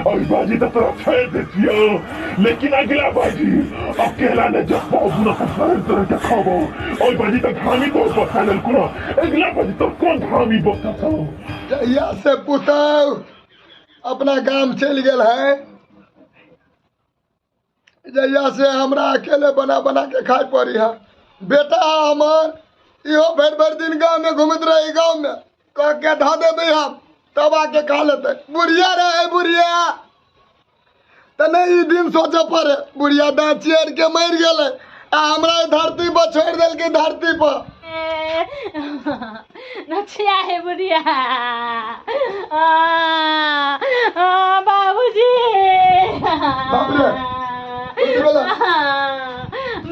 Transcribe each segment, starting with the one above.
और बाजी तो तोरा छोड़ देतियो, लेकिन अगला बाजी अकेला ने जब बाबू ना फसार तरह के खाबो और बाजी तो धामी तो बसानल कुनो अगला बाजी तो कौन धामी बसाता जहिया से पुताव अपना काम चल गेल है, जहिया से हमरा अकेले बना बना के खाए पड़ी है। बेटा हमार इहो भर भर दिन गाँव में घूमत रही, गाँव में कह के धा देबे हम तब आके खा लेते। बुढ़िया रहे बुढ़िया तो नहीं ई दिन सोचे पड़े, बुढ़िया दाँत चेर के मर गए आ हमरा ई धरती पर छोड़ दिल के धरती पर। नचिया है बुढ़िया बाबूजी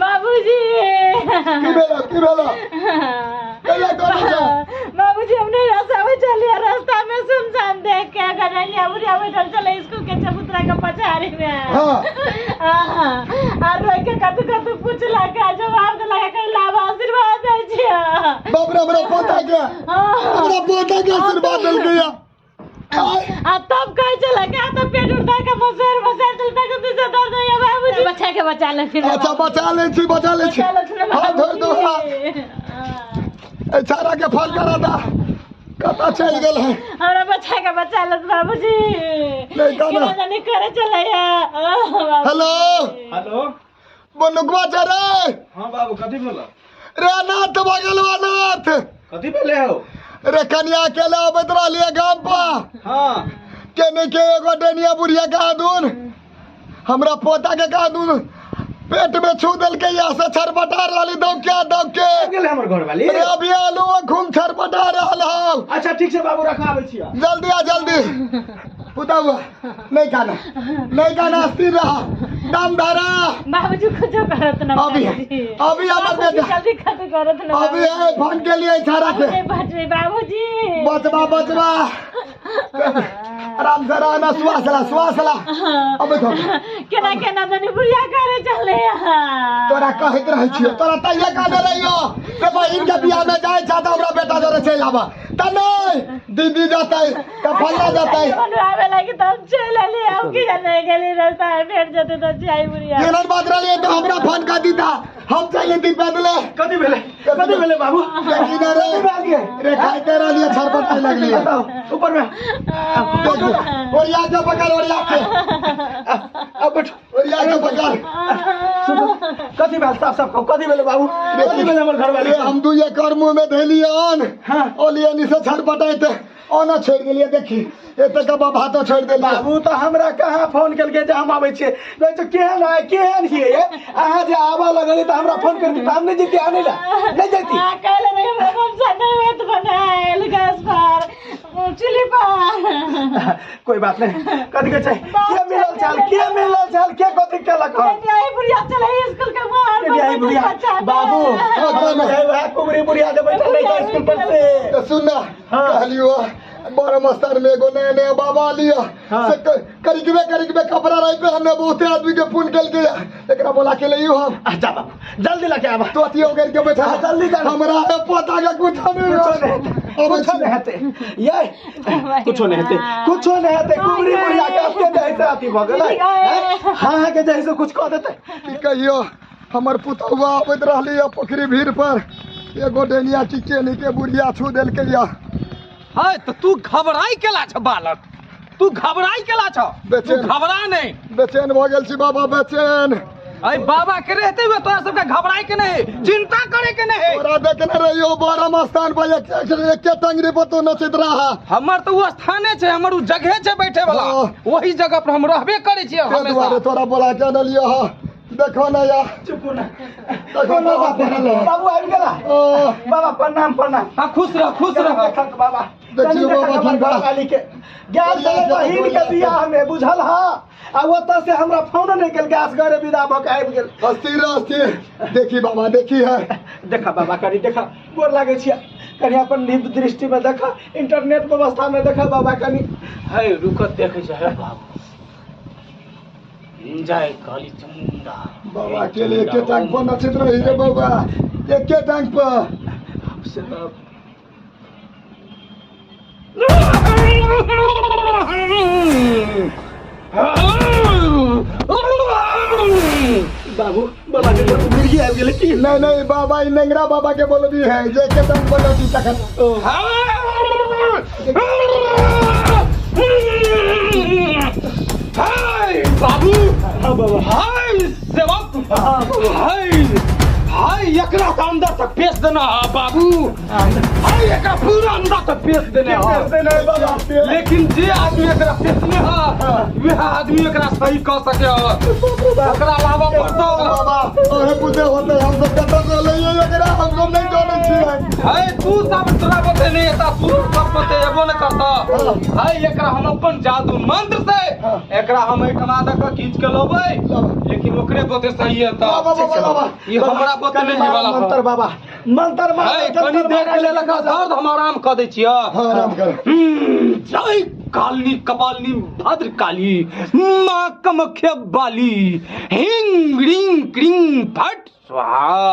बाबूजी बाबूजी हमने रास्ता में चलिए, रास्ता में सुनसान देख के गडलिया बुढ़िया बैठल चले स्कूल के चबूतरा के पछाड़ी में और रोक के कतु कतु पूछला का जवाब देला के लाभ आशीर्वाद दे छिया। बाप रे हमरा पोता के आशीर्वाद दल गया आ तब कह चला क्या तो पेट उठा के मसर चलता के पीछे दर्द है बाबूजी। बच्चा के बचा ले फिर। अच्छा बचा ले छी हां धर दो ए सारा के फल करा दा कता चल गेल है हमरा बच्चा के बचा ले बाबूजी। नहीं कहना जाने करे चला या। हेलो बनुकवा चरे। हां बाबू कथि बोला रे नाथ बगलवा नाथ कथि बोले हो रे कन्या अकेला अबत रहलिए गांव पर। हां केने के एगो डेनिया बुढ़िया कहा दून हमरा पोता के कहा दून पेट में छू दिल के यहाँ से छरपटा रही दौके गेल हमर घर वाली। अरे अभी आलू घूम छरपटा रहा। अच्छा ठीक से बाबू रखा आबै छियै। जल्दी आ जल्दी पुता हुआ नहीं खाना स्थिर रहा दम धरा बाबूजी कुछ करत ना अभी हमर बेटा जल्दी खत्म करत ना अभी है फोन के लिए इशारा के बाबूजी बचवा आराम से रहना श्वास ला अब देखो केना दनी बुढ़िया करे चले तोरा कहत रह छियो तोरा तइया का दे रहियो से बहिन के बियाह में जाए चाहता हमरा बेटा जरे चल आबा त नहीं दीदी जाते त फल्ला जाते बनवावे लगी तब चल ले हम की जाने गेली रास्ता में बैठ जते त जाई बुढ़िया केनर बात रही तो हमरा फोन कर दीता हम चले दी पैदले कथि भेले बाबू रे खाइते रहलिए छरपटा लगली ऊपर में ओरिया के पकड़ ओरिया के अब बैठ ओरिया के पकड़ कथि भेल साफ कथि भेले बाबू कथि भेले हमर घर वाली हम दू एकर मुंह में धैलिए अन ओलिए निसे छरपटाइते ओना छोड़ गेलिए देखी एते का भातो छोड़ देली बाबू तो हमरा कहाँ फोन करके जे हम आबै छियै नै तो केहन हिए अहाँ जे आबा लगली त हमरा फोन कर दी हम नहीं जेती आने ला नहीं जेती कल नहीं हमरा कौन सा नहीं होत बनाएल गैस पर चूल्हे पर कोई बात नहीं कथि के छै के मिलल चाल के कथि केलक आई बुढ़िया चले स्कूल के बाहर आई बुढ़िया बाबू कुमरी बुढ़िया जे बैठल रही स्कूल पर से सुन ना कहलियो बड़ा मस्तर में एगो नया बाबा लिया से करीबे कपड़ा रही पे हमने बहुते आदमी के फोन कल के एकरा बोला के लियो हम अच्छा बाबू जल्दी लेके आबा तो अतियो कर के बैठा जल्दी कर हमरा है पता के कुछ नहीं हेते ये कुछ नहीं हेते कुमरी बुढ़िया के आपके जैसे आती भगलै हां के जैसे कुछ कह देते की कहियो हमर पुतौआ आबत रहली पोखरी भीड़ पर एगो डेनिया चिके निके बुढ़िया छू देल के या हाय तो तू घबराई केला छ बालक तू घबराई केला छ तू घबरा नहीं बेचैन भ गेल छी बाबा बेचैन अरे बाबा के रहते हुए तोरा सबके घबराई के नहीं चिंता करे के नहीं तोरा देखने रहियो बड़ा मस्तान पर एक टंगरी पर तो नचत रहा हमर तो वो स्थाने छे हमर वो जगह छे बैठे वाला वही जगह पर हम रहबे करे छी हमेशा तोरा बोला के दलियो ह देखो ना या चुप ना देखो ना बाबू आबि गेला बाबा प्रणाम हां खुश रह बाबा देखियो बाबा ठंडा वाली के गैस चले बहिन के बियाह में बुझल हा आ ओत से हमरा फोन नहीं गेल गैस घरे विदा भ के आबि गेल अस्थिर देखी बाबा देखी है देखा बाबा करी देखा गोर लागे छिया कनी अपन दृष्टि में देखा इंटरनेट व्यवस्था में देखा बाबा कनी है रुकत देखे छै है बाबू जय काली चंदा बाबा के लिए के टांग पर नचित रही रे बाबा एक के टांग पर बाबू बाबा के मिर्गी आ गेले की नहीं नहीं बाबा ई नेंगरा बाबा के बोल भी है जे के दम बोलो दी तक हाय बाबू हां बाबा हाय सेवक हाय हाय एकरा के अंदर तक पेश देना है बाबू हाय एकरा पूरा अंदर तक पेश देना है बाबा लेकिन जे आदमी एकरा पेशने है वह आदमी एकरा सही कह सके एकरा अलावा पड़तो बाबा अरे पूछे होते हम सब कत से ले एकरा हमको नहीं जाने छी हाय तू सब तोरा बते नहीं आता तू सब बते एबो न करता हाय एकरा हम अपन जादू मंत्र से एकरा हम ठमा दक खींच के लबै लेकिन ओकरे बते सही है त बाबा ये हमरा बते नहीं वाला मंत्र बाबा मंत्र हाय कनी देर के ले लगा दर्द हम आराम क दै छियै हां आराम कर जय काली कपालिनी भद्र काली मां कमख्य बाली हिंग रिंग क्रिंग फट स्वाहा।